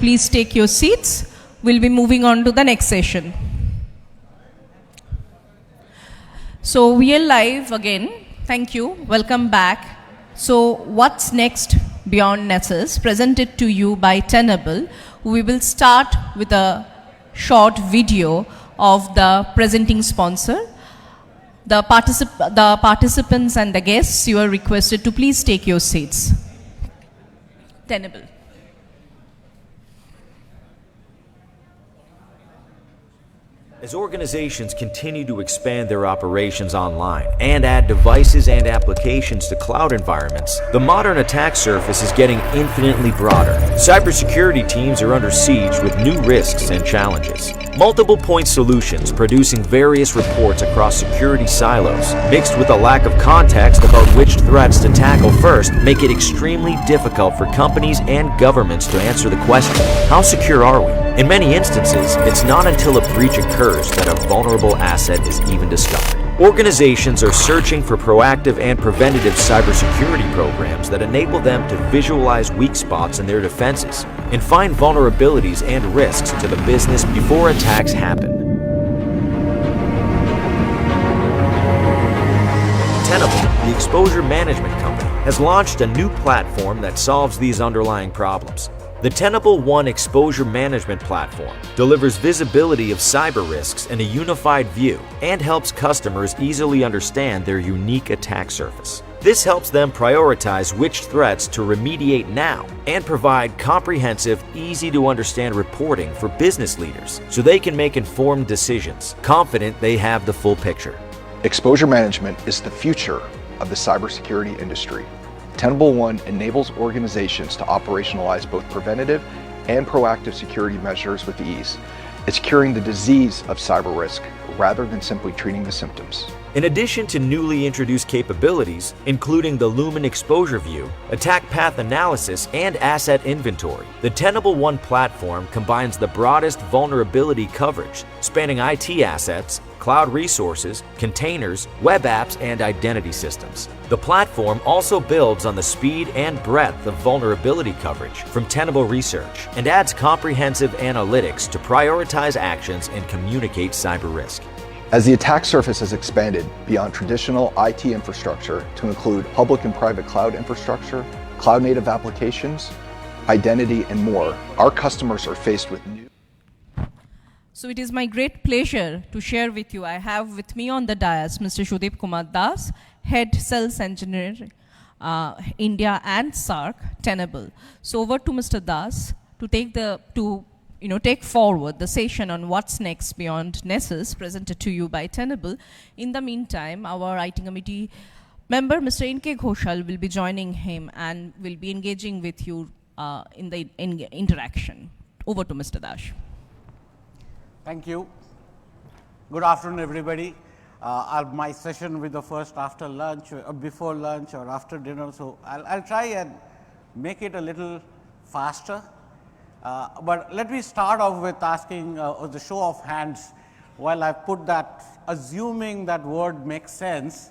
please take your seats. We'll be moving on to the next session. So we are live again. Thank you. Welcome back. So what's next beyond NESSUS, presented to you by Tenable. We will start with a short video of the presenting sponsor. The participants and the guests, you are requested to please take your seats. Tenable. As organizations continue to expand their operations online and add devices and applications to cloud environments, the modern attack surface is getting infinitely broader. Cybersecurity teams are under siege with new risks and challenges. Multiple point solutions producing various reports across security silos, mixed with a lack of context about which threats to tackle first, make it extremely difficult for companies and governments to answer the question, how secure are we? In many instances, it's not until a breach occurs that a vulnerable asset is even discovered. Organizations are searching for proactive and preventative cybersecurity programs that enable them to visualize weak spots in their defenses and find vulnerabilities and risks to the business before attacks happen. Tenable, the exposure management company, has launched a new platform that solves these underlying problems. The Tenable One Exposure Management Platform delivers visibility of cyber risks in a unified view and helps customers easily understand their unique attack surface. This helps them prioritize which threats to remediate now and provide comprehensive, easy-to-understand reporting for business leaders so they can make informed decisions, confident they have the full picture. Exposure management is the future of the cybersecurity industry. Tenable One enables organizations to operationalize both preventative and proactive security measures with ease. It's curing the disease of cyber risk rather than simply treating the symptoms. In addition to newly introduced capabilities, including the Lumen Exposure View, Attack Path Analysis, and Asset Inventory, the Tenable One platform combines the broadest vulnerability coverage, spanning IT assets, cloud resources, containers, web apps, and identity systems. The platform also builds on the speed and breadth of vulnerability coverage from Tenable Research and adds comprehensive analytics to prioritize actions and communicate cyber risk. As the attack surface has expanded beyond traditional IT infrastructure to include public and private cloud infrastructure, cloud-native applications, identity, and more, our customers are faced with new. So it is my great pleasure to share with you. I have with me on the dais Mr. Sudip Kumar Das, Head Sales Engineer, India and SARC, Tenable. So over to Mr. Das to take forward the session on what's next beyond NESSUS, presented to you by Tenable. In the meantime, our IT committee member, Mr. N.K. Ghoshal, will be joining him and will be engaging with you in the interaction. Over to Mr. Das. Thank you. Good afternoon, everybody. My session will be the first after lunch, or before lunch, or after dinner. So I'll try and make it a little faster. But let me start off with asking the show of hands while I put that, assuming that word makes sense.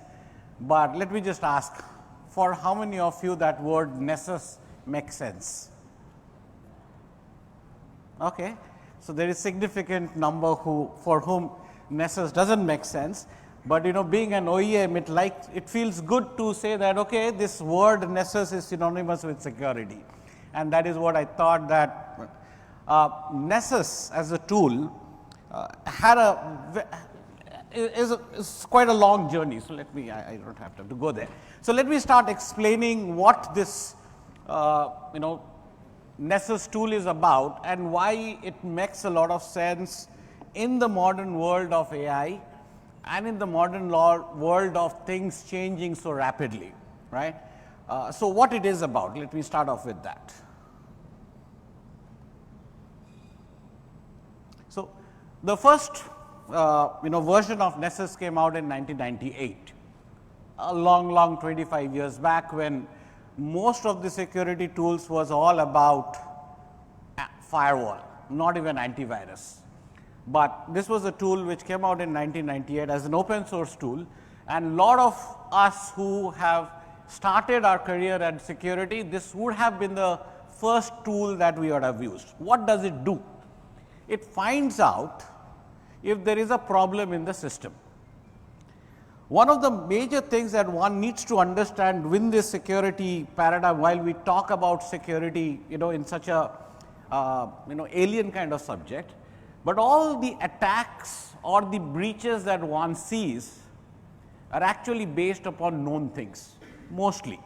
But let me just ask, for how many of you that word NESSUS makes sense? Okay. So there is significant number for whom NESSUS doesn't make sense. But being an OEM, it feels good to say that, okay, this word NESSUS is synonymous with security. And that is what I thought, that NESSUS as a tool is quite a long journey. So let me, I don't have time to go there. So let me start explaining what this NESSUS tool is about and why it makes a lot of sense in the modern world of AI and in the modern world of things changing so rapidly, right? So what it is about, let me start off with that. So the first version of NESSUS came out in 1998, a long 25 years back, when most of the security tools was all about firewall, not even antivirus. But this was a tool which came out in 1998 as an open source tool, and a lot of us who have started our career at security, this would have been the first tool that we would have used. What does it do? It finds out if there is a problem in the system. One of the major things that one needs to understand within this security paradigm, while we talk about security, in such a alien kind of subject, but all the attacks or the breaches that one sees are actually based upon known things, mostly.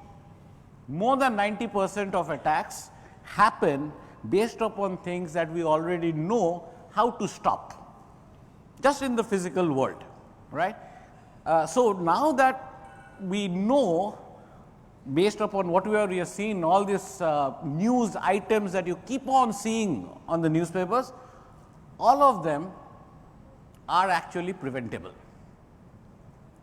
More than 90% of attacks happen based upon things that we already know how to stop, just in the physical world, right? So now that we know, based upon what we have seen, all these news items that you keep on seeing on the newspapers, all of them are actually preventable,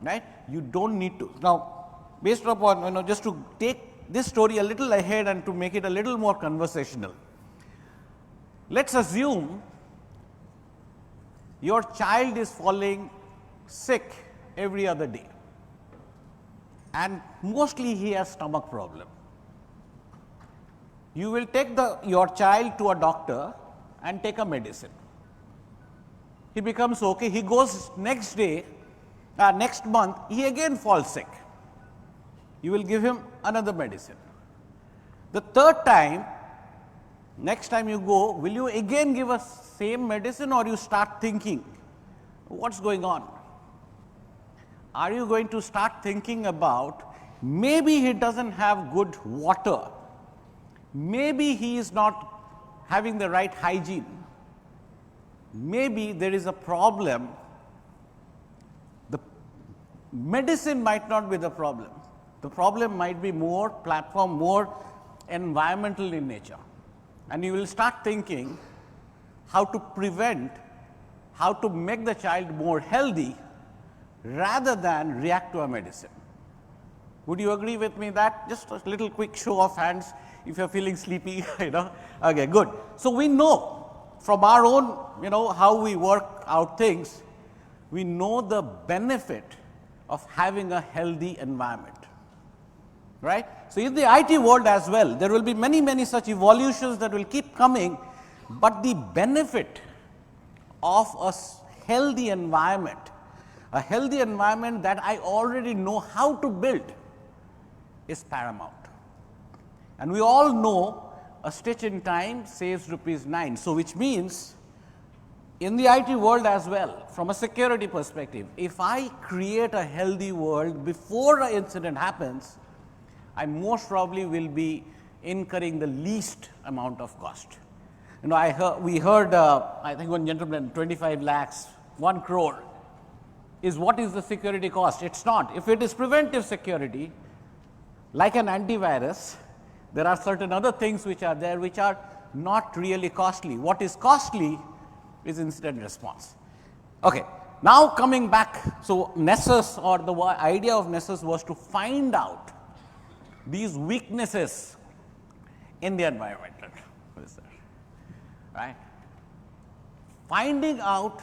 right? You don't need to. Now, based upon, just to take this story a little ahead and to make it a little more conversational, let's assume your child is falling sick every other day, and mostly he has stomach problem. You will take your child to a doctor and take a medicine. He becomes okay. He goes next month, he again falls sick. You will give him another medicine. The third time, next time you go, will you again give us same medicine, or you start thinking, what's going on? Are you going to start thinking about maybe he doesn't have good water, maybe he is not having the right hygiene, maybe there is a problem. The medicine might not be the problem might be more platform, more environmental in nature, and you will start thinking how to prevent, how to make the child more healthy rather than react to a medicine. Would you agree with me that? Just a little quick show of hands if you are feeling sleepy, Okay, good. So we know from our own, how we work out things, we know the benefit of having a healthy environment, right? So in the IT world as well, there will be many such evolutions that will keep coming, but the benefit of a healthy environment, that I already know how to build, is paramount. And we all know a stitch in time saves ₹9. So which means in the IT world as well, from a security perspective, if I create a healthy world before an incident happens, I most probably will be incurring the least amount of cost. We heard, I think one gentleman, 25 lakhs, 1 crore is what is the security cost. It's not. If it is preventive security, like an antivirus, there are certain other things which are there which are not really costly. What is costly is incident response. Okay. Now coming back, so NESSUS, or the idea of NESSUS was to find out these weaknesses in the environment. What is that? Right? Finding out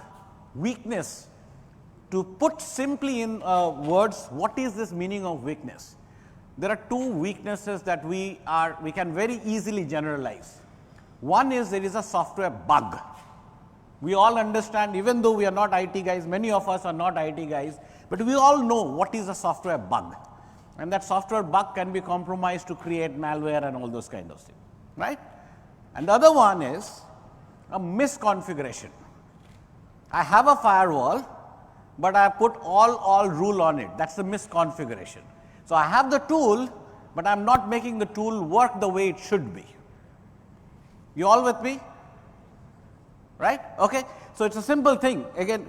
weakness, to put simply in words, what is this meaning of weakness? There are two weaknesses that we can very easily generalize. One is there is a software bug. We all understand, even though we are not IT guys, many of us are not IT guys, but we all know what is a software bug. And that software bug can be compromised to create malware and all those kind of things, right? And the other one is a misconfiguration. I have a firewall, but I put all rule on it. That's the misconfiguration. So I have the tool, but I'm not making the tool work the way it should be. You all with me? Right? Okay. So it's a simple thing. Again,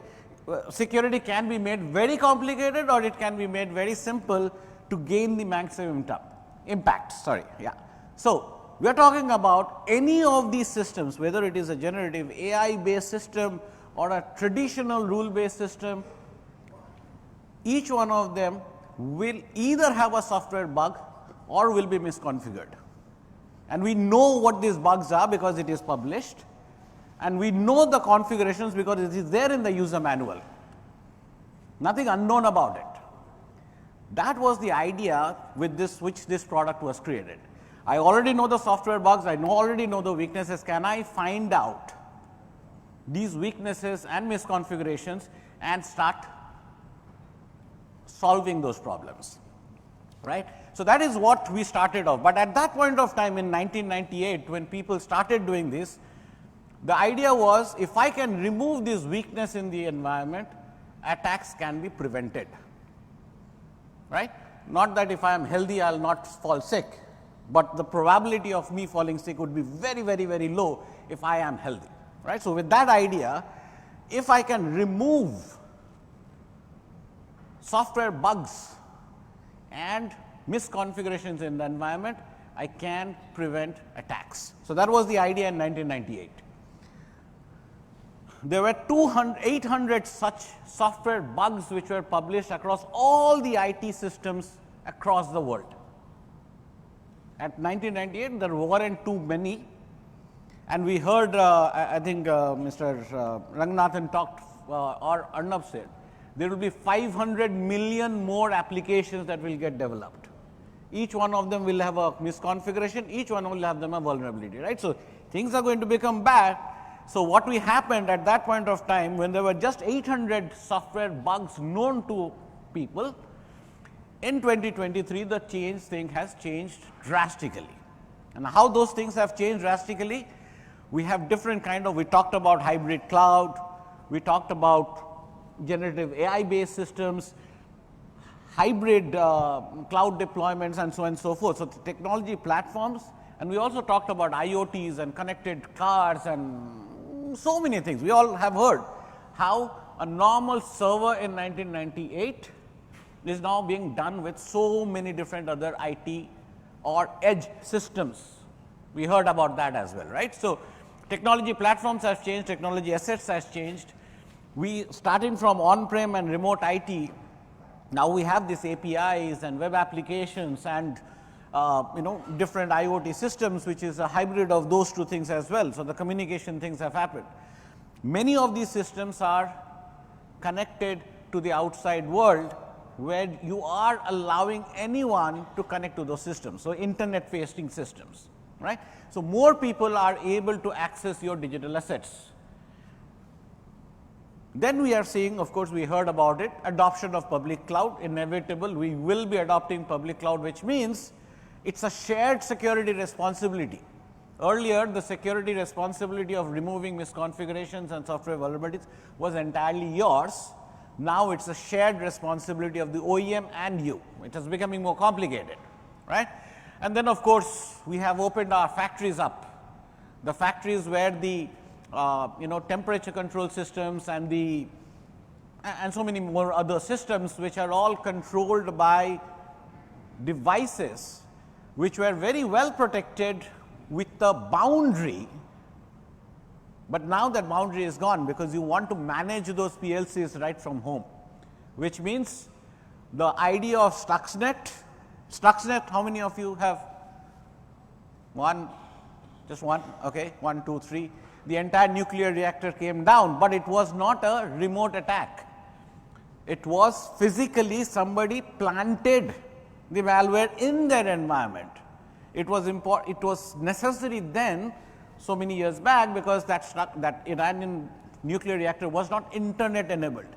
security can be made very complicated, or it can be made very simple to gain the maximum impact. So we are talking about any of these systems, whether it is a generative AI based system or a traditional rule based system, each one of them will either have a software bug or will be misconfigured. And we know what these bugs are because it is published, and we know the configurations because it is there in the user manual. Nothing unknown about it. That was the idea with which this product was created. I already know the software bugs, I already know the weaknesses. Can I find out these weaknesses and misconfigurations and start solving those problems, right? So, that is what we started off, but at that point of time in 1998 when people started doing this, the idea was if I can remove this weakness in the environment, attacks can be prevented, right. Not that if I am healthy I will not fall sick, but the probability of me falling sick would be very, very, very low if I am healthy, right. So, with that idea, if I can remove software bugs and misconfigurations in the environment, I can prevent attacks. So, that was the idea in 1998. There were 800 such software bugs which were published across all the IT systems across the world. At 1998, there weren't too many, and we heard, I think Mr. Ranganathan talked or Arnab said, there will be 500 million more applications that will get developed. Each one of them will have a misconfiguration, each one will have them a vulnerability, right. So, things are going to become bad. So, what we happened at that point of time when there were just 800 software bugs known to people, in 2023 the thing has changed drastically. And how those things have changed drastically? We have different kind of, we talked about hybrid cloud, we talked about generative AI based systems, hybrid cloud deployments and so on and so forth. So, the technology platforms, and we also talked about IoTs and connected cars and so many things. We all have heard how a normal server in 1998 is now being done with so many different other IT or edge systems. We heard about that as well, right. So, technology platforms have changed, technology assets has changed. We starting from on-prem and remote IT, now we have these APIs and web applications and different IoT systems, which is a hybrid of those two things as well. So, the communication things have happened. Many of these systems are connected to the outside world, where you are allowing anyone to connect to those systems. So, internet facing systems, right. So, more people are able to access your digital assets. Then we are seeing, of course, we heard about it, adoption of public cloud, inevitable. We will be adopting public cloud, which means it is a shared security responsibility. Earlier, the security responsibility of removing misconfigurations and software vulnerabilities was entirely yours. Now, it is a shared responsibility of the OEM and you. It is becoming more complicated, right. And then, of course, we have opened our factories up, the factories where the temperature control systems and so many more other systems, which are all controlled by devices which were very well protected with the boundary, but now that boundary is gone, because you want to manage those PLCs right from home, which means the idea of Stuxnet. Stuxnet, how many of you have one? Just one, okay, 1, 2, 3. The entire nuclear reactor came down, but it was not a remote attack. It was physically somebody planted the malware in their environment. It was necessary then, so many years back, because that Iranian nuclear reactor was not internet enabled.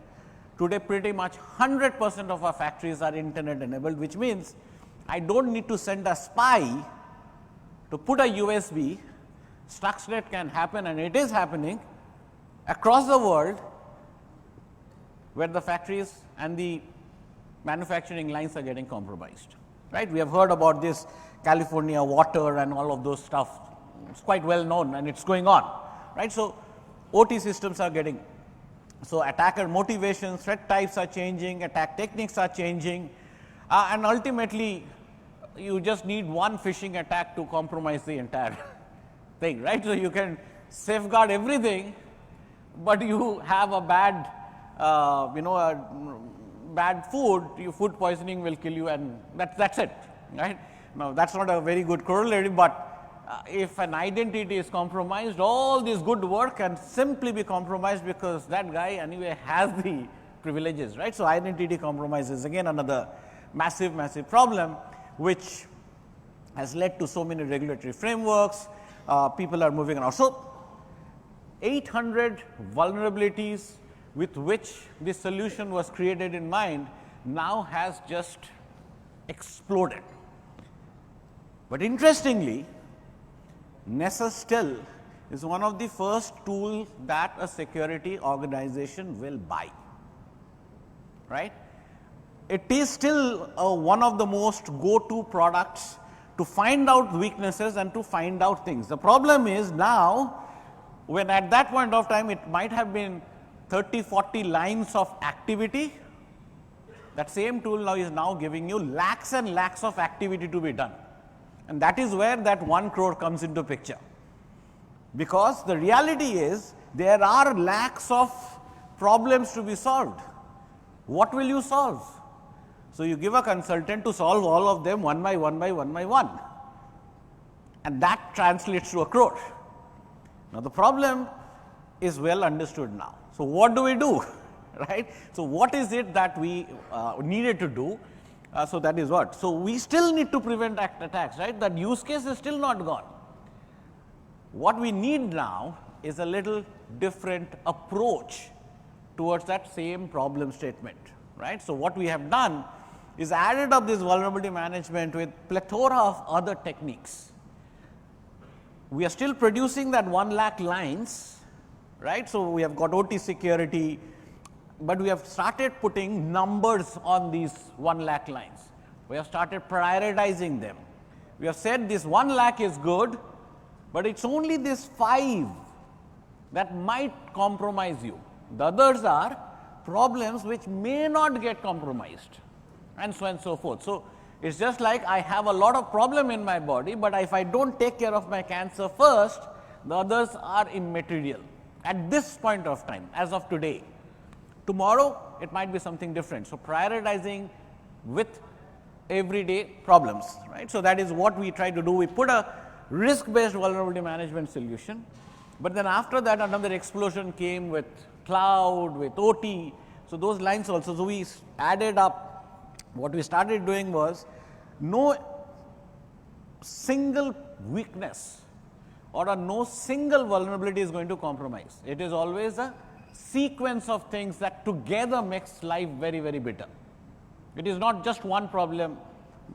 Today, pretty much 100% of our factories are internet enabled, which means I do not need to send a spy to put a USB. Stuxnet can happen, and it is happening across the world, where the factories and the manufacturing lines are getting compromised, right. We have heard about this California water and all of those stuff. It is quite well known, and it is going on, right. So, OT systems are getting, so attacker motivations, threat types are changing, attack techniques are changing, and ultimately you just need one phishing attack to compromise the entire thing, right. So, you can safeguard everything, but you have a bad bad food, your food poisoning will kill you, and that's it, right. Now, that's not a very good corollary, but if an identity is compromised, all this good work can simply be compromised, because that guy anyway has the privileges, right. So, identity compromise is again another massive problem, which has led to so many regulatory frameworks, people are moving around. So, 800 vulnerabilities with which this solution was created in mind now has just exploded. But interestingly, NESSUS still is one of the first tools that a security organization will buy, right. It is still one of the most go-to products to find out weaknesses and to find out things. The problem is now, when at that point of time it might have been 30, 40 lines of activity, that same tool now is now giving you lakhs and lakhs of activity to be done. And that is where that 1 crore comes into picture. Because the reality is there are lakhs of problems to be solved. What will you solve? So, you give a consultant to solve all of them one by one by one by one, and that translates to a crore. Now, the problem is well understood now. So, what do we do? Right? So, what is it that we needed to do? So, that is what. So, we still need to prevent attacks, right? That use case is still not gone. What we need now is a little different approach towards that same problem statement, right. So, what we have done is added up this vulnerability management with plethora of other techniques. We are still producing that 1 lakh lines, right. So, we have got OT security, but we have started putting numbers on these 1 lakh lines. We have started prioritizing them. We have said this 1 lakh is good, but it is only this 5 that might compromise you. The others are problems which may not get compromised, and so on and so forth. So, it is just like I have a lot of problem in my body, but if I do not take care of my cancer first, the others are immaterial at this point of time, as of today. Tomorrow, it might be something different. So, prioritizing with everyday problems, right. So, that is what we try to do. We put a risk based vulnerability management solution, but then after that another explosion came with cloud, with OT. So, those lines also. So, we added up. What we started doing was, no single weakness or no single vulnerability is going to compromise. It is always a sequence of things that together makes life very, very bitter. It is not just one problem.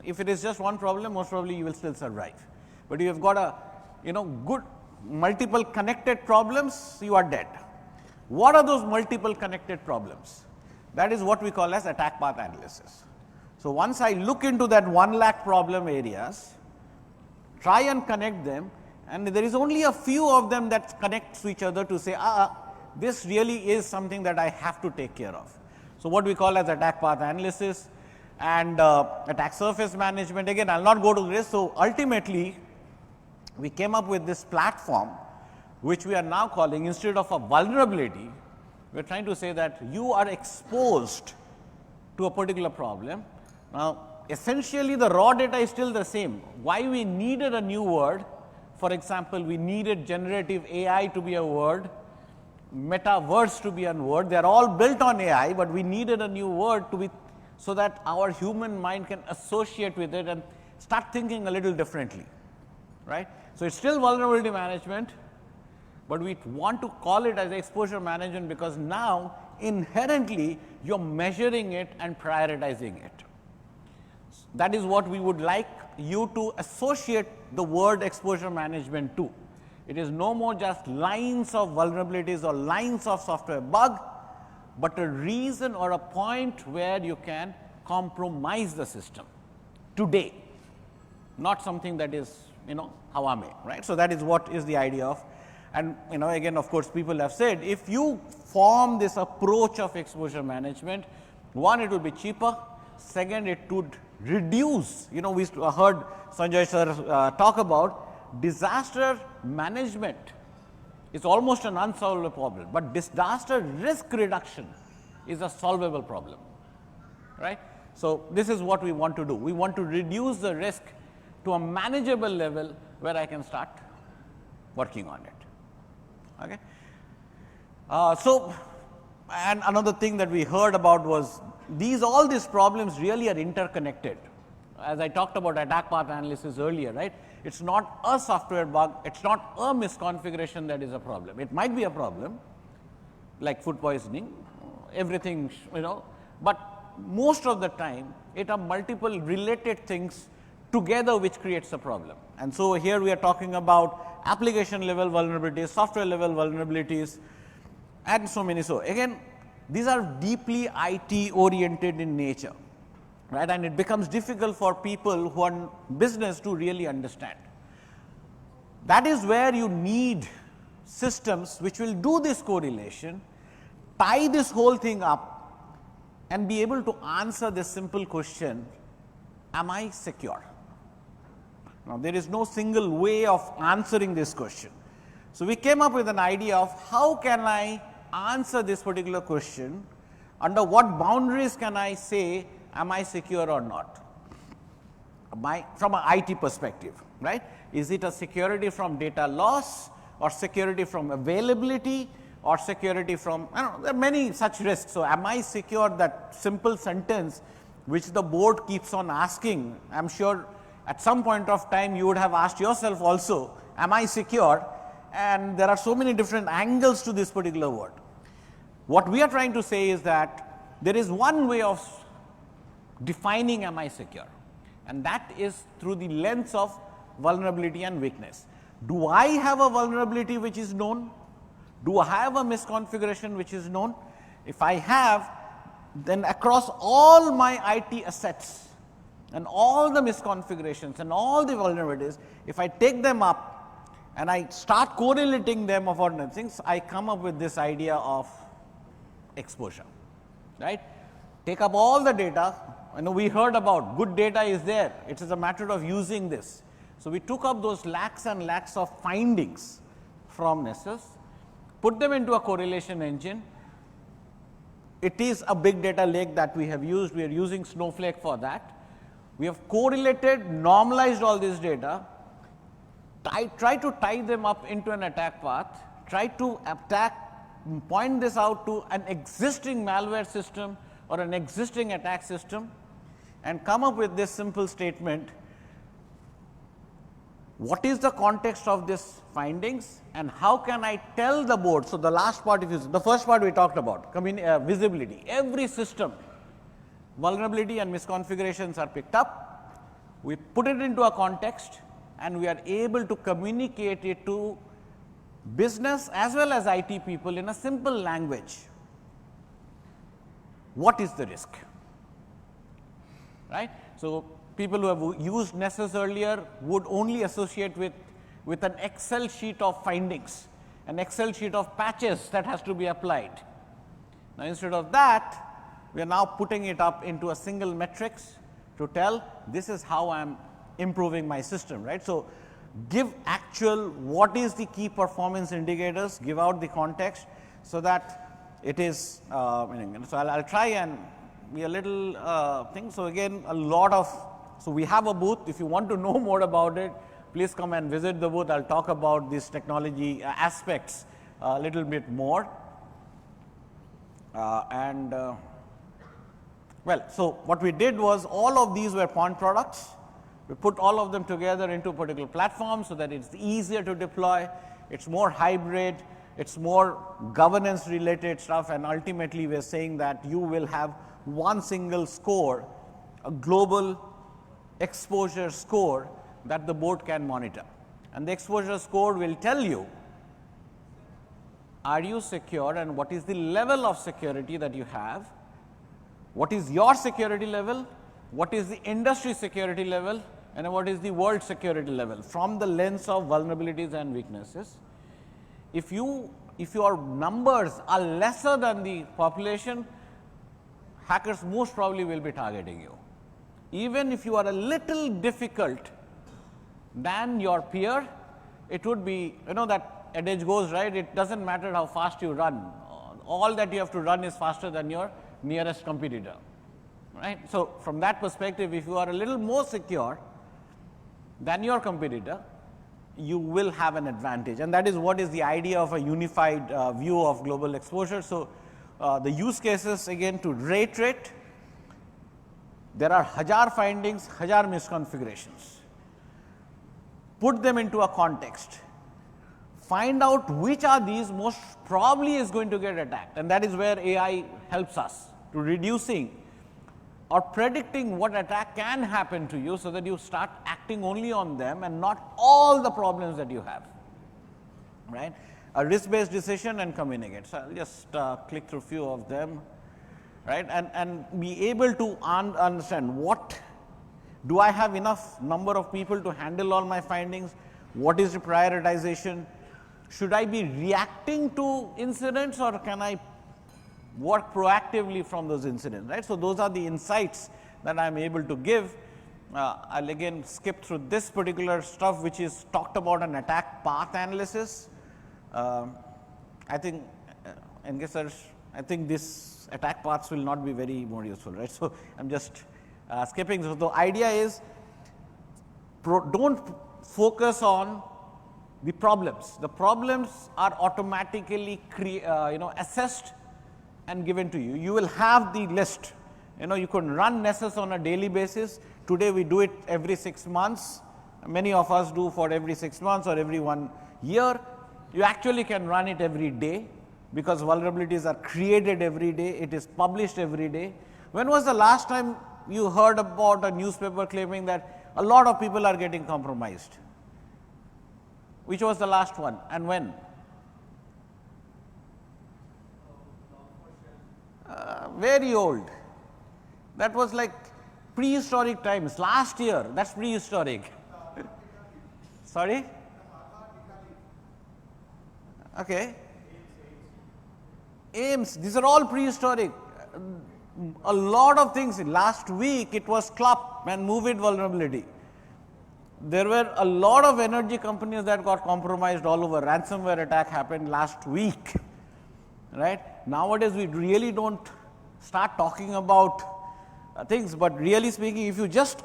If it is just one problem, most probably you will still survive. But you have got a good multiple connected problems, you are dead. What are those multiple connected problems? That is what we call as attack path analysis. So, once I look into that 1 lakh problem areas, try and connect them, and there is only a few of them that connect to each other to say, this really is something that I have to take care of. So, what we call as attack path analysis and attack surface management. Again, I will not go to this. So, ultimately we came up with this platform, which we are now calling, instead of a vulnerability, we are trying to say that you are exposed to a particular problem. Now, essentially the raw data is still the same. Why we needed a new word? For example, we needed generative AI to be a word, metaverse to be a word. They are all built on AI, but we needed a new word to be, so that our human mind can associate with it and start thinking a little differently, right. So, it is still vulnerability management, but we want to call it as exposure management, because now inherently you are measuring it and prioritizing it. That is what we would like you to associate the word exposure management to. It is no more just lines of vulnerabilities or lines of software bug, but a reason or a point where you can compromise the system today, not something that is Hawame, right. So, that is what is the idea of. And again, of course, people have said, if you form this approach of exposure management, one, it will be cheaper, second, it would reduce, we heard Sanjay sir talk about disaster management is almost an unsolvable problem, but disaster risk reduction is a solvable problem, right. So, this is what we want to do. We want to reduce the risk to a manageable level where I can start working on it. Okay. So, and another thing that we heard about was all these problems really are interconnected. as I talked about attack path analysis earlier, right? It's not a software bug, it's not a misconfiguration that is a problem. It might be a problem, like food poisoning, everything, but most of the time it are multiple related things together which creates a problem. And so here we are talking about application level vulnerabilities, software level vulnerabilities, and so many. So again, these are deeply IT oriented in nature, right, and it becomes difficult for people who are in business to really understand. That is where you need systems which will do this correlation, tie this whole thing up, and be able to answer this simple question, am I secure? Now, there is no single way of answering this question. So, we came up with an idea of how can I answer this particular question, under what boundaries can I say, am I secure or not, from an IT perspective, right? Is it a security from data loss, or security from availability, or security from, I don't know, there are many such risks. So, am I secure, that simple sentence which the board keeps on asking, I am sure at some point of time you would have asked yourself also, am I secure? And there are so many different angles to this particular word. What we are trying to say is that there is one way of defining am I secure, and that is through the lens of vulnerability and weakness. Do I have a vulnerability which is known? Do I have a misconfiguration which is known? If I have, then across all my IT assets and all the misconfigurations and all the vulnerabilities, if I take them up and I start correlating them of ordinary things, I come up with this idea of exposure, right? Take up all the data. I know we heard about good data is there, it is a matter of using this. So, we took up those lakhs and lakhs of findings from NESSUS, put them into a correlation engine. It is a big data lake that we have used, we are using Snowflake for that. We have correlated, normalized all this data, try to tie them up into an attack path, try to point this out to an existing malware system or an existing attack system, and come up with this simple statement, what is the context of this findings and how can I tell the board. So, the last part, the first part we talked about visibility, every system vulnerability and misconfigurations are picked up, we put it into a context and we are able to communicate it to business as well as IT people in a simple language. What is the risk, right? So, people who have used NESSUS earlier would only associate with an Excel sheet of findings, an Excel sheet of patches that has to be applied. Now, instead of that, we are now putting it up into a single metrics to tell this is how I am improving my system, right. So, give actual what is the key performance indicators, give out the context, so that it is so I'll try and be a little thing. So, again a lot of, so we have a booth. If you want to know more about it, please come and visit the booth. I'll talk about these technology aspects a little bit more. Well, so what we did was all of these were point products. We put all of them together into a particular platform so that it's easier to deploy, it's more hybrid, it's more governance related stuff, and ultimately we are saying that you will have one single score, a global exposure score that the board can monitor. And the exposure score will tell you, are you secure and what is the level of security that you have, what is your security level, what is the industry security level, and what is the world security level from the lens of vulnerabilities and weaknesses. If your numbers are lesser than the population, hackers most probably will be targeting you. Even if you are a little difficult than your peer, it would be, that adage goes, right, it does not matter how fast you run, all that you have to run is faster than your nearest competitor, right. So, from that perspective, if you are a little more secure than your competitor, you will have an advantage, and that is what is the idea of a unified view of global exposure. So, the use cases again to reiterate, There are 1000 findings, 1000 misconfigurations. Put them into a context. Find out which are these most probably is going to get attacked, and that is where AI helps us to reducing or predicting what attack can happen to you, so that you start acting only on them and not all the problems that you have, right? A risk-based decision and communicate. So, I'll just click through a few of them, right, and be able to understand what do I have enough number of people to handle all my findings, what is the prioritization, should I be reacting to incidents or can I work proactively from those incidents, right. So, those are the insights that I am able to give. I'll again skip through this particular stuff, which is talked about an attack path analysis. I think, I think this attack paths will not be very more useful, right. So, I am just skipping. So, the idea is don't focus on the problems. The problems are automatically assessed and given to you. You will have the list. You can run NESSUS on a daily basis. Today we do it every 6 months. Many of us do for every 6 months or every 1 year. You actually can run it every day, because vulnerabilities are created every day. It is published every day. When was the last time you heard about a newspaper claiming that a lot of people are getting compromised? Which was the last one and when? Very old. That was like prehistoric times. Last year, that's prehistoric. Sorry? Okay. AIMS, these are all prehistoric. A lot of things. Last week, it was CLUP and MOVE IT vulnerability. There were a lot of energy companies that got compromised all over. Ransomware attack happened last week, right. Nowadays, we really don't start talking about things, but really speaking, if you just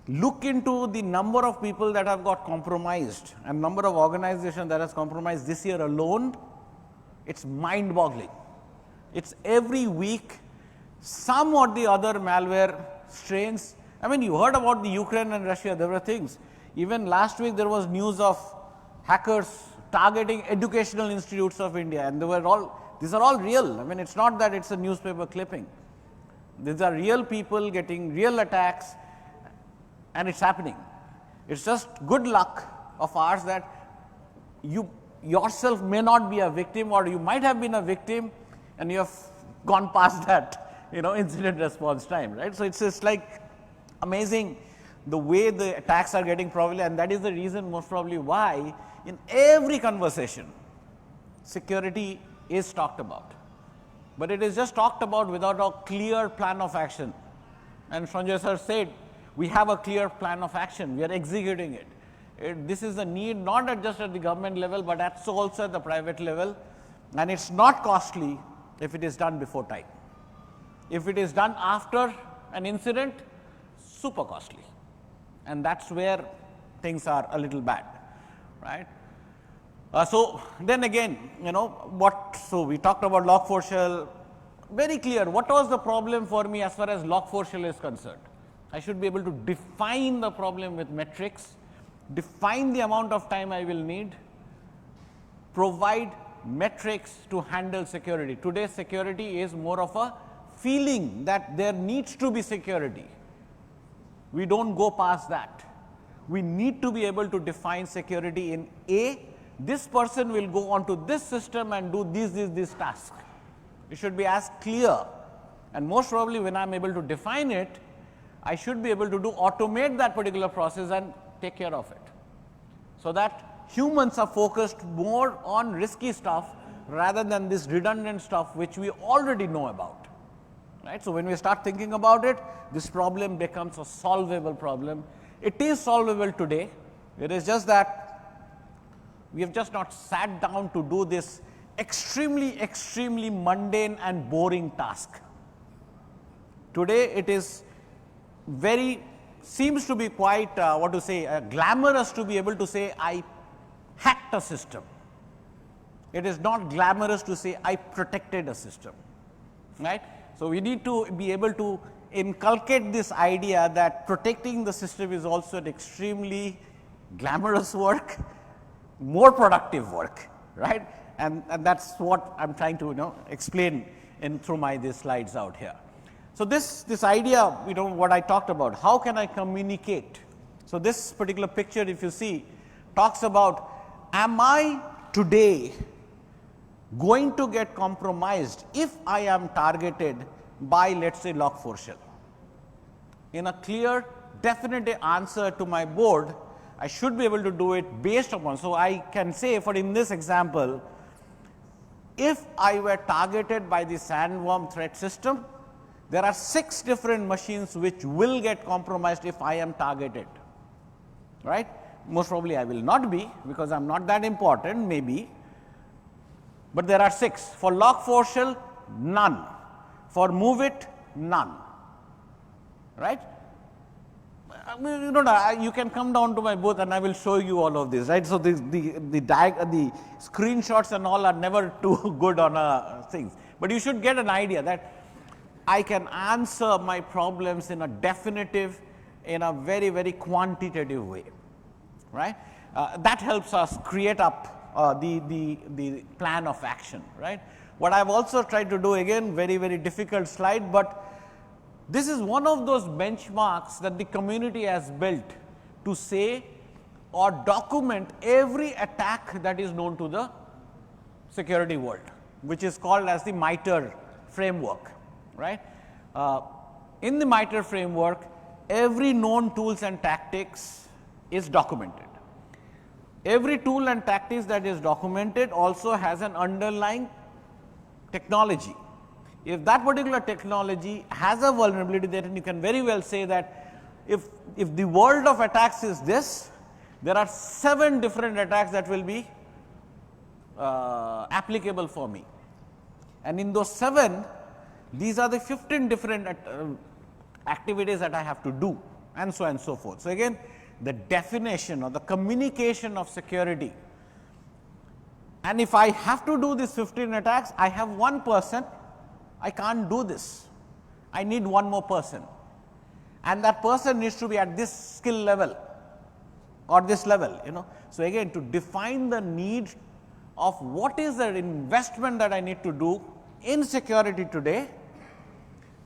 look into the number of people that have got compromised and number of organizations that has compromised this year alone, it's mind boggling. It's every week some or the other malware strains. I mean, you heard about the Ukraine and Russia, there were things. Even last week there was news of hackers targeting educational institutes of India, and they were all, these are all real. I mean, it's not that it's a newspaper clipping. These are real people getting real attacks, and it's happening. It's just good luck of ours that you yourself may not be a victim, or you might have been a victim and you have gone past that, incident response time, right. So, it's just like amazing the way the attacks are getting prevalent, and that is the reason most probably why in every conversation security is talked about, but it is just talked about without a clear plan of action. And Sanjay sir said, we have a clear plan of action, we are executing it. This is a need not just at the government level, but also at the private level, and it's not costly if it is done before time. If it is done after an incident, super costly, and that's where things are a little bad, right. So, then again, so we talked about Log4Shell, very clear. What was the problem for me as far as Log4Shell is concerned? I should be able to define the problem with metrics, define the amount of time I will need, provide metrics to handle security. Today, security is more of a feeling that there needs to be security. We don't go past that. We need to be able to define security in A. This person will go onto this system and do this task. It should be as clear, and most probably when I am able to define it, I should be able to automate that particular process and take care of it, so that humans are focused more on risky stuff rather than this redundant stuff which we already know about, right. So, when we start thinking about it, this problem becomes a solvable problem. It is solvable today. It is just that we have just not sat down to do this extremely mundane and boring task. Today, it is seems to be quite glamorous to be able to say I hacked a system. It is not glamorous to say I protected a system, right. So, we need to be able to inculcate this idea that protecting the system is also an extremely glamorous work, more productive work, right? And that's what I'm trying to explain through these slides out here. So this idea, what I talked about, how can I communicate? So this particular picture, if you see, talks about, am I today going to get compromised if I am targeted by, let's say, Log4 shell? In a clear, definite answer to my board, I should be able to do it based upon. So I can say, for in this example, if I were targeted by the sandworm threat system, there are 6 different machines which will get compromised if I am targeted, right? Most probably I will not be, because I am not that important, maybe, but there are 6. For Log4 shell, none. For MoveIt, none, right? You can come down to my booth and I will show you all of this, right? So the screenshots and all are never too good on things, but you should get an idea that I can answer my problems in a definitive, in a very, very quantitative way, right? That helps us create up the plan of action, right? What I have also tried to do, again, very, very difficult slide, but this is one of those benchmarks that the community has built to say or document every attack that is known to the security world, which is called as the MITRE framework, right? In the MITRE framework, every known tools and tactics is documented. Every tool and tactics that is documented also has an underlying technology. If that particular technology has a vulnerability, then you can very well say that if the world of attacks is this, there are 7 different attacks that will be applicable for me. And in those 7, these are the 15 different activities that I have to do, and so on and so forth. So again, the definition or the communication of security, and if I have to do these 15 attacks, I have one person, I can't do this. I need one more person, and that person needs to be at this skill level or this level, So again, to define the need of what is the investment that I need to do in security today,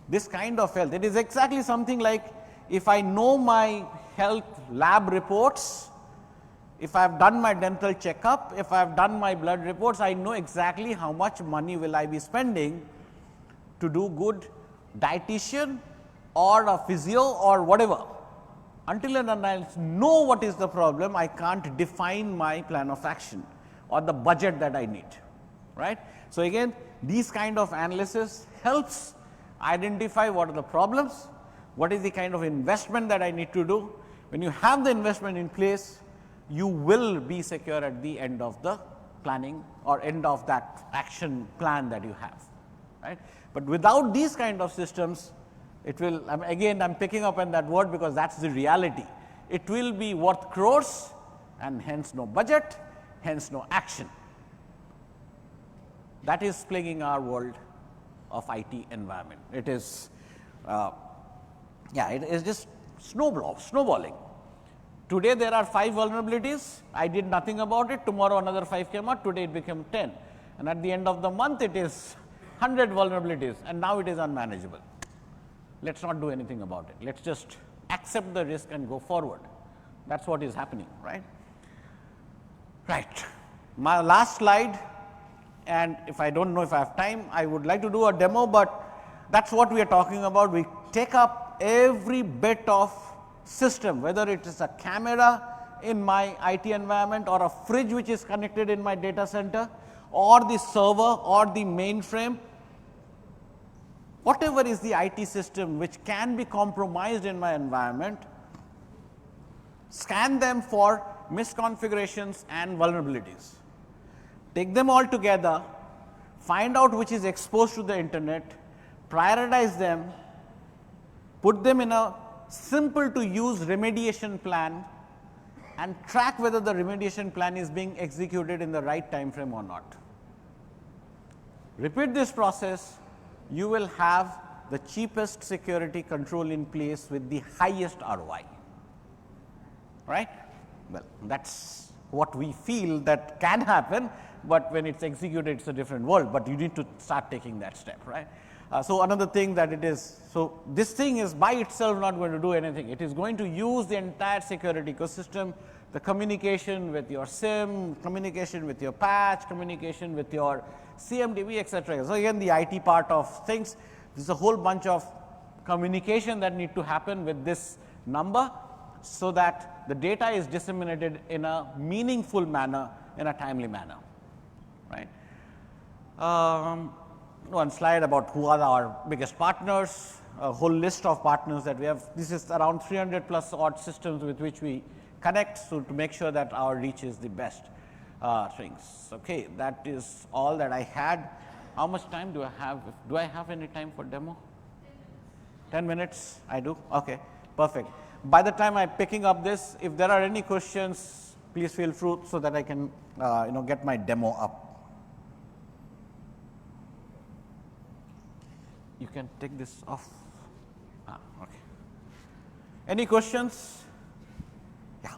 this kind of health, it is exactly something like, if I know my health lab reports, if I have done my dental checkup, if I have done my blood reports, I know exactly how much money will I be spending to do good dietitian or a physio or whatever. Until and unless I know what is the problem, I can't define my plan of action or the budget that I need, right? So again, these kind of analysis helps identify what are the problems, what is the kind of investment that I need to do. When you have the investment in place, you will be secure at the end of the planning or end of that action plan that you have, right? But without these kind of systems, it will, again, I am picking up on that word because that is the reality. It will be worth crores and hence no budget, hence no action. That is plaguing our world of IT environment. It is, it is just snowballing. Today there are 5 vulnerabilities, I did nothing about it, tomorrow another 5 came out, today it became 10. And at the end of the month it is 100 vulnerabilities, and now it is unmanageable. Let us not do anything about it, let us just accept the risk and go forward. That is what is happening, right? Right. My last slide, and if I don't know if I have time, I would like to do a demo, but that is what we are talking about. We take up every bit of system, whether it is a camera in my IT environment or a fridge which is connected in my data center or the server or the mainframe, whatever is the IT system which can be compromised in my environment, scan them for misconfigurations and vulnerabilities. Take them all together, find out which is exposed to the internet, prioritize them, put them in a simple to use remediation plan, and track whether the remediation plan is being executed in the right time frame or not. Repeat this process, you will have the cheapest security control in place with the highest ROI, right? Well, that's what we feel that can happen, but when it's executed, it's a different world, but you need to start taking that step, right? So another thing that it is, so this thing is by itself not going to do anything. It is going to use the entire security ecosystem, the communication with your SIM, communication with your patch, communication with your CMDB, etc. So again, the IT part of things, there's a whole bunch of communication that need to happen with this number, so that the data is disseminated in a meaningful manner, in a timely manner, right? One slide about who are our biggest partners, a whole list of partners that we have. This is around 300 plus odd systems with which we connect, so to make sure that our reach is the best things. Okay, that is all that I had. How much time do I have? Do I have any time for demo? 10 minutes? I do? Okay, perfect. By the time I'm picking up this, if there are any questions, please feel free so that I can get my demo up. You can take this off. Okay. Any questions? Yeah.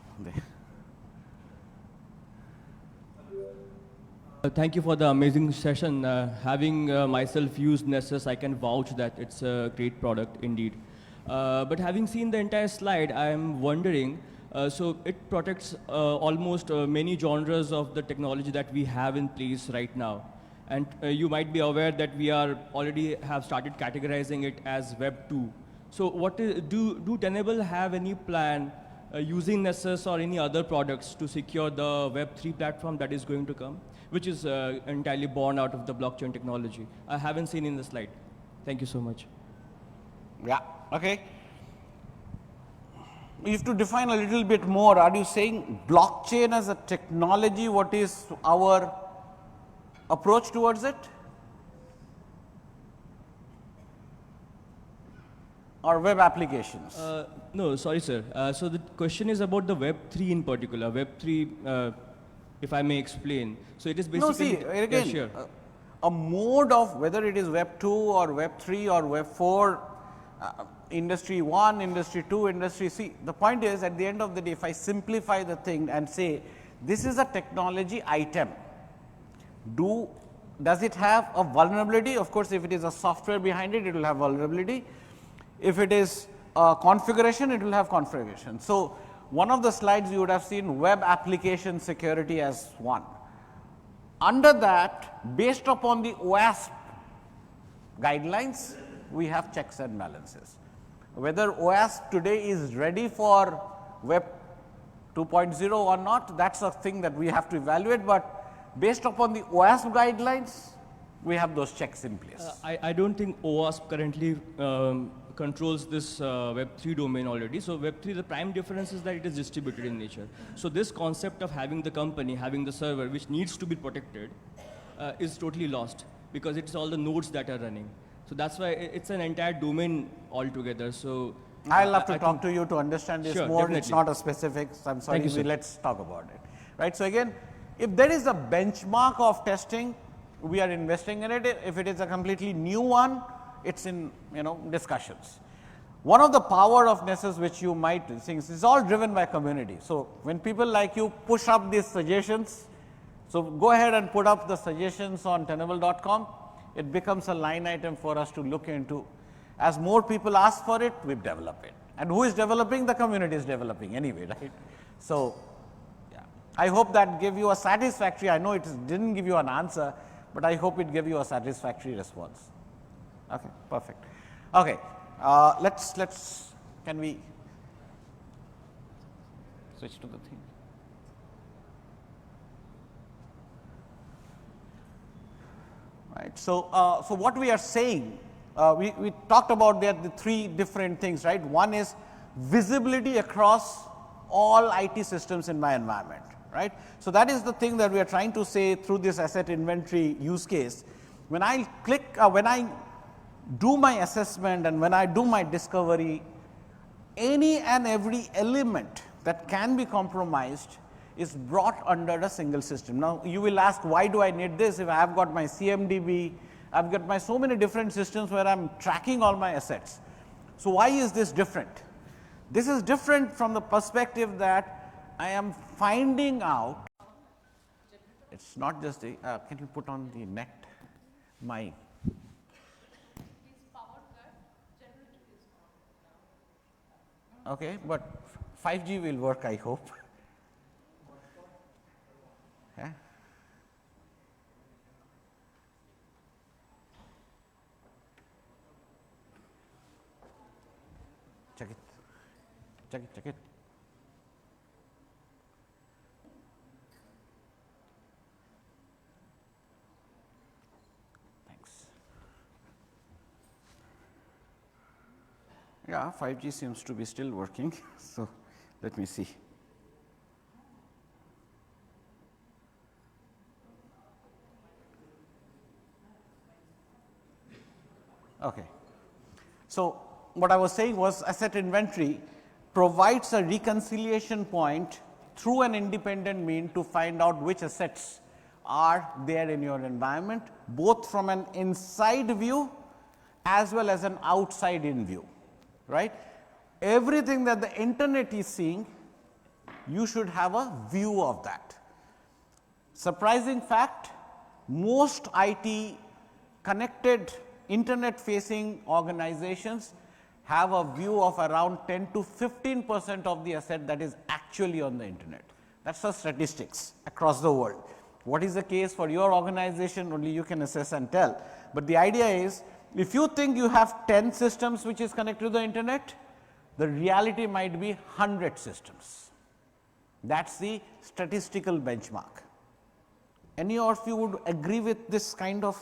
Thank you for the amazing session. Having myself used NESSUS, I can vouch that it's a great product indeed. But having seen the entire slide, I am wondering, so it protects almost many genres of the technology that we have in place right now. And you might be aware that we are already have started categorizing it as Web 2. So what is, do Tenable have any plan using NESSUS or any other products to secure the Web 3 platform that is going to come, which is entirely born out of the blockchain technology? I haven't seen in the slide. Thank you so much. Yeah, okay. You have to define a little bit more. Are you saying blockchain as a technology? What is our approach towards it? Or web applications? No, sorry, sir. So the question is about the Web 3 in particular. Web 3, if I may explain. So it is basically. No, see, again, yeah, sure. A mode of whether it is Web 2 or Web 3 or Web 4, Industry 1, Industry 2, Industry C. The point is, at the end of the day, if I simplify the thing and say, this is a technology item, does it have a vulnerability? Of course, if it is a software behind it, it will have vulnerability. If it is a configuration, it will have configuration. So one of the slides you would have seen web application security as one. Under that, based upon the OWASP guidelines, we have checks and balances. Whether OWASP today is ready for Web 2.0 or not, that's a thing that we have to evaluate, but based upon the OWASP guidelines, we have those checks in place. I don't think OWASP currently controls this Web 3 domain already. So Web 3, the prime difference is that it is distributed in nature. So this concept of having the company, having the server, which needs to be protected, is totally lost, because it's all the nodes that are running. So that's why it's an entire domain altogether. So I'll have to talk to you to understand this sure, more. Definitely. It's not a specifics. I'm sorry. Thank you, sir. Let's talk about it. Right. So again, if there is a benchmark of testing, we are investing in it. If it is a completely new one, it's in discussions. One of the power of NESSUS, which you might think, is all driven by community. So when people like you push up these suggestions, so go ahead and put up the suggestions on tenable.com. It becomes a line item for us to look into. As more people ask for it, we develop it. And who is developing? The community is developing anyway, right? So yeah, I hope that gave you a satisfactory, I know it didn't give you an answer, but I hope it gave you a satisfactory response. Okay, perfect. Okay, can we switch to the thing? Right. So, so what we are saying, we talked about the three different things, right? One is visibility across all IT systems in my environment, right? So that is the thing that we are trying to say through this asset inventory use case. When I click, when I do my assessment and when I do my discovery, any and every element that can be compromised is brought under a single system. Now, you will ask, why do I need this if I have got my CMDB, I've got my so many different systems where I'm tracking all my assets. So why is this different? This is different from the perspective that I am finding out. It's not just the, can you put on the net? My. Okay, but 5G will work, I hope. Yeah. Check it. Check it, check it. Thanks. Yeah, 5G seems to be still working. So let me see. Okay. So what I was saying was asset inventory provides a reconciliation point through an independent mean to find out which assets are there in your environment, both from an inside view as well as an outside in view, right. Everything that the internet is seeing, you should have a view of that. Surprising fact, most IT connected internet facing organizations have a view of around 10 to 15% of the asset that is actually on the internet. That is the statistics across the world. What is the case for your organization, only you can assess and tell. But the idea is, if you think you have 10 systems which is connected to the internet, the reality might be 100 systems. That is the statistical benchmark. Any of you would agree with this kind of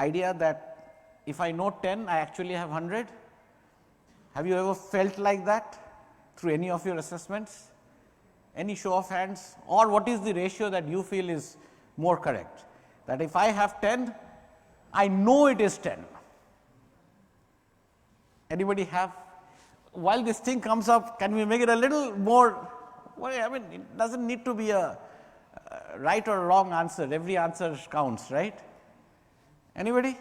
idea that if I know 10, I actually have 100? Have you ever felt like that through any of your assessments? Any show of hands? Or what is the ratio that you feel is more correct? That if I have 10, I know it is 10. Anybody have? While this thing comes up, can we make it a little more? Well, I mean, it does not need to be a right or wrong answer. Every answer counts, right? Anybody?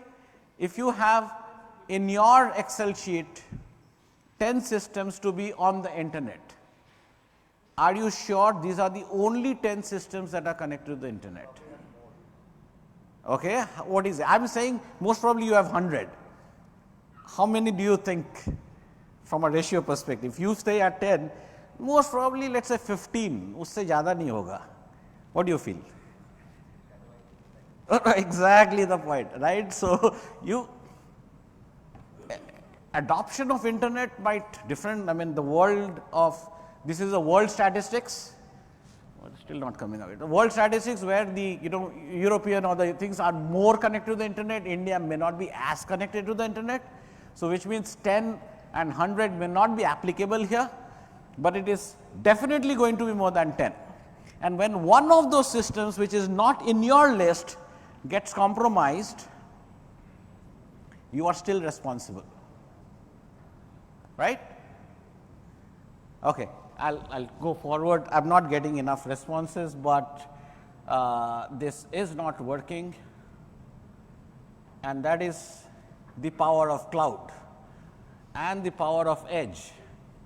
If you have in your Excel sheet 10 systems to be on the internet, are you sure these are the only 10 systems that are connected to the internet? Okay, what is it? I am saying most probably you have 100. How many do you think from a ratio perspective? If you stay at 10, most probably let us say 15, usse zyada nahi hoga. What do you feel? Exactly the point, right? So you adoption of internet might different. I mean, the world of this is a world statistics. Well, still not coming out. The world statistics where the European or the things are more connected to the internet. India may not be as connected to the internet. So which means 10 and 100 may not be applicable here, but it is definitely going to be more than 10. And when one of those systems which is not in your list gets compromised, you are still responsible, right? Okay, I'll go forward. I'm not getting enough responses, but this is not working, and that is the power of cloud and the power of edge.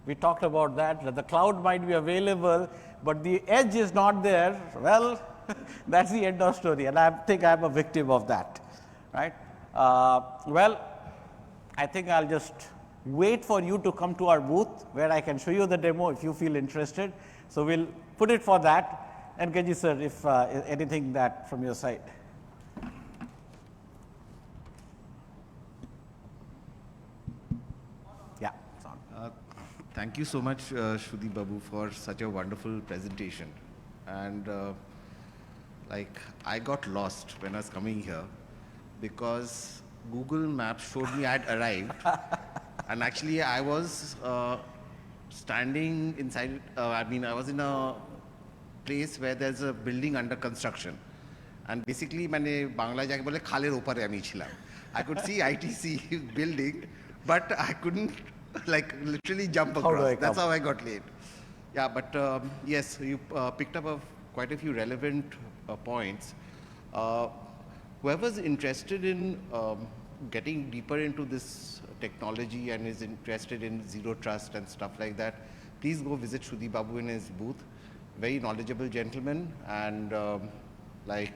We talked about that the cloud might be available, but the edge is not there. Well, that's the end of story, and I think I'm a victim of that, right? Well, I think I'll just wait for you to come to our booth where I can show you the demo if you feel interested. So we'll put it for that. And Kenji sir, if anything that from your side. Yeah. Thank you so much, Shruti Babu, for such a wonderful presentation. And like I got lost when I was coming here because Google Maps showed me I had arrived. And actually, I was standing inside, I was in a place where there's a building under construction. And basically, I could see ITC building, but I couldn't like literally jump across. That's how I got late. Yeah, but yes, you picked up quite a few relevant points. whoever's interested in getting deeper into this technology and is interested in zero trust and stuff like that, please go visit Shruti Babu in his booth. Very knowledgeable gentleman, and like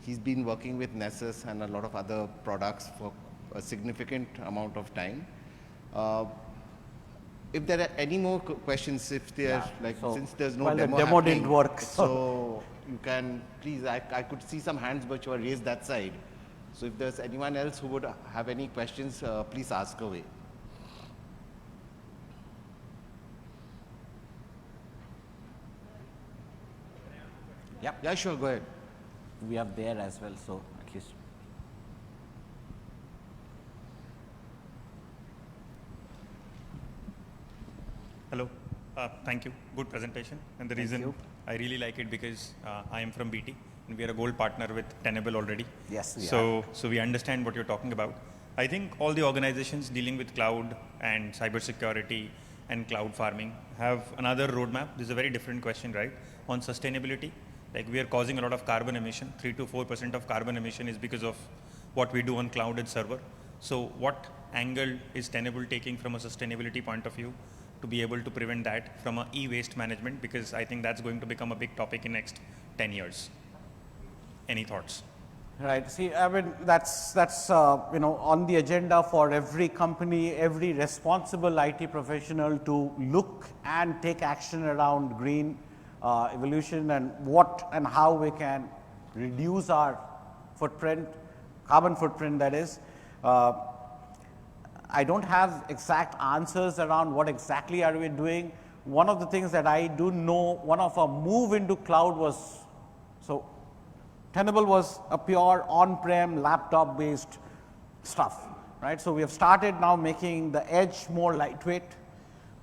he's been working with NESSUS and a lot of other products for a significant amount of time. If there are any more questions, if there like So, since there's no well, demo the demo happening, didn't work, so you can please, I could see some hands which were raised that side. So if there's anyone else who would have any questions, please ask away. Yep. Yeah, sure, go ahead. We are there as well, so at least. Hello, thank you. Good presentation. And the reason I really like it because I am from BT and we are a gold partner with Tenable already. Yes, we are. So we understand what you're talking about. I think all the organizations dealing with cloud and cybersecurity and cloud farming have another roadmap. This is a very different question, right? On sustainability, like we are causing a lot of carbon emission. 3 to 4% of carbon emission is because of what we do on cloud and server. So what angle is Tenable taking from a sustainability point of view to be able to prevent that from a e-waste management? Because I think that's going to become a big topic in next 10 years. Any thoughts? Right. See, I mean, that's you know, on the agenda for every company, every responsible IT professional to look and take action around green evolution and what and how we can reduce our footprint, carbon footprint that is. I don't have exact answers around what exactly are we doing. One of the things that I do know, one of our move into cloud was, so Tenable was a pure on-prem laptop based stuff, right. So we have started now making the edge more lightweight,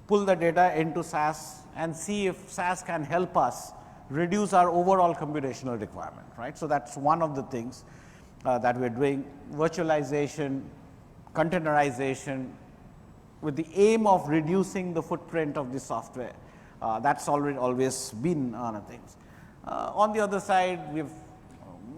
pull the data into SaaS and see if SaaS can help us reduce our overall computational requirement, right. So that's one of the things that we're doing, virtualization, containerization with the aim of reducing the footprint of the software. That's always been one of the things. On the other side, we've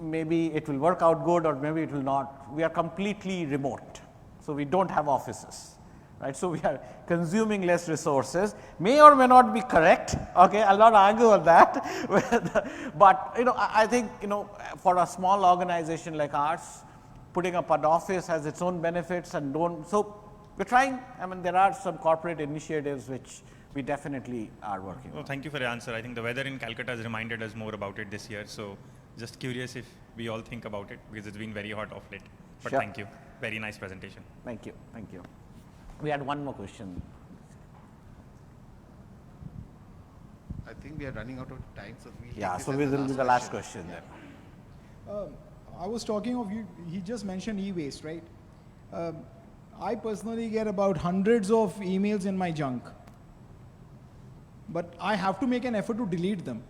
maybe it will work out good or maybe it will not. We are completely remote, so we don't have offices, right. So we are consuming less resources, may or may not be correct, okay, I'll not argue on that. But you know, I think, you know, for a small organization like ours, putting up an office has its own benefits and don't, so we're trying. I mean, there are some corporate initiatives which we definitely are working on. Thank you for your answer. I think the weather in Calcutta has reminded us more about it this year. So just curious if we all think about it because it's been very hot of late. But Sure. Thank you. Very nice presentation. Thank you. Thank you. We had one more question. I think we are running out of time, so we'll Yeah, take this so as we the will be the last question then. I was talking of you, he just mentioned e-waste, right? I personally get about hundreds of emails in my junk, but I have to make an effort to delete them.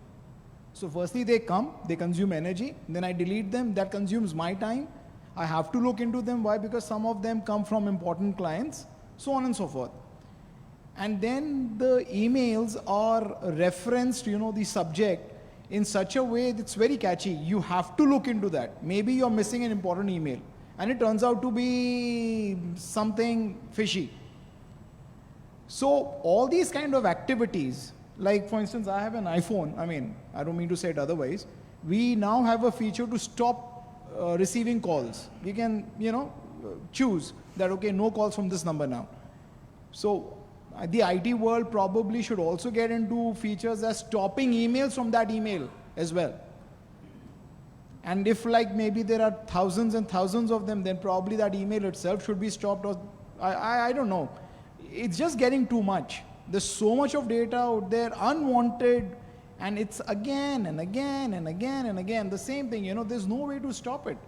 So firstly they come, they consume energy, then I delete them, that consumes my time. I have to look into them. Why? Because some of them come from important clients, so on and so forth. And then the emails are referenced, you know, the subject in such a way that's very catchy. You have to look into that. Maybe you're missing an important email and it turns out to be something fishy. So all these kind of activities, like for instance, I have an iPhone. I mean, I don't mean to say it otherwise. We now have a feature to stop receiving calls. We can, you know, choose that, okay, no calls from this number now. So the IT world probably should also get into features as stopping emails from that email as well. And if like maybe there are thousands and thousands of them, then probably that email itself should be stopped, or I don't know. It's just getting too much. There's so much of data out there, unwanted, and it's again and again and again and again the same thing. You know, there's no way to stop it.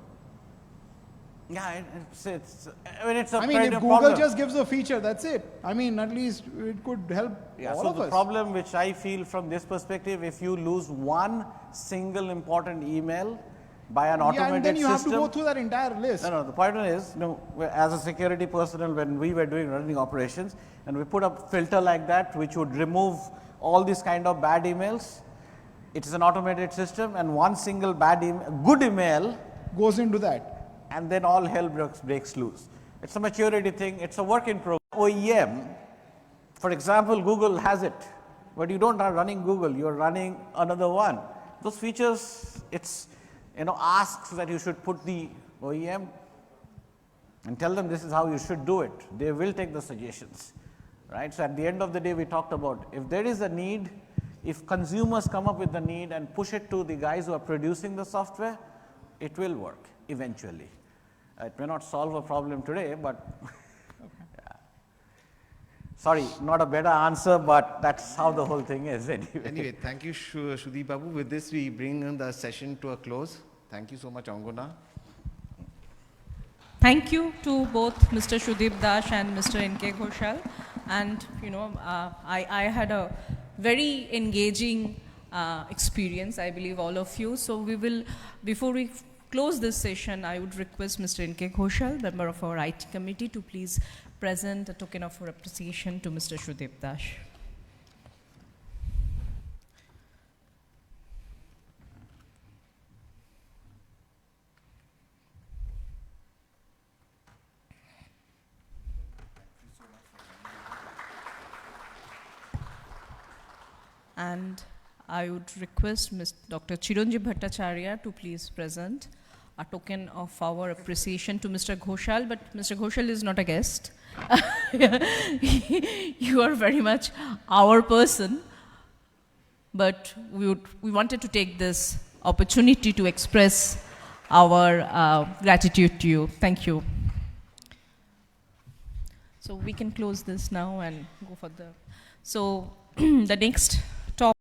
Yeah, I mean, it's a I mean, if Google problem. just gives a feature, that's it. I mean, at least it could help all so of the us. problem which I feel from this perspective, if you lose one single important email by an automated and then you system, have to go through that entire list. No, the point is, you know, as a security personnel, when we were running operations, and we put a filter like that, which would remove all these kind of bad emails. It is an automated system, and one single bad good email goes into that. And then all hell breaks loose. It's a maturity thing. It's a work in progress. OEM, for example, Google has it, but you don't are running Google. You're running another one. Those features, it's asks that you should put the OEM and tell them this is how you should do it. They will take the suggestions, right? So at the end of the day, we talked about if there is a need, if consumers come up with the need and push it to the guys who are producing the software, it will work eventually. It may not solve a problem today, but yeah. Sorry, not a better answer, but that's how the whole thing is anyway. Anyway, thank you, Shudeep Babu. With this, we bring the session to a close. Thank you so much, Angona. Thank you to both Mr. Shudip Das and Mr. N.K. Ghoshal. And, I had a very engaging experience, I believe all of you. So we will, before we close this session, I would request Mr. N.K. Ghoshal, member of our IT committee, to please present a token of our appreciation to Mr. Shudip Das. And I would request Dr. Chiranjeev Bhattacharya to please present a token of our appreciation to Mr. Ghoshal, but Mr. Ghoshal is not a guest. You are very much our person, but we wanted to take this opportunity to express our gratitude to you. Thank you. So we can close this now and go for the... So the next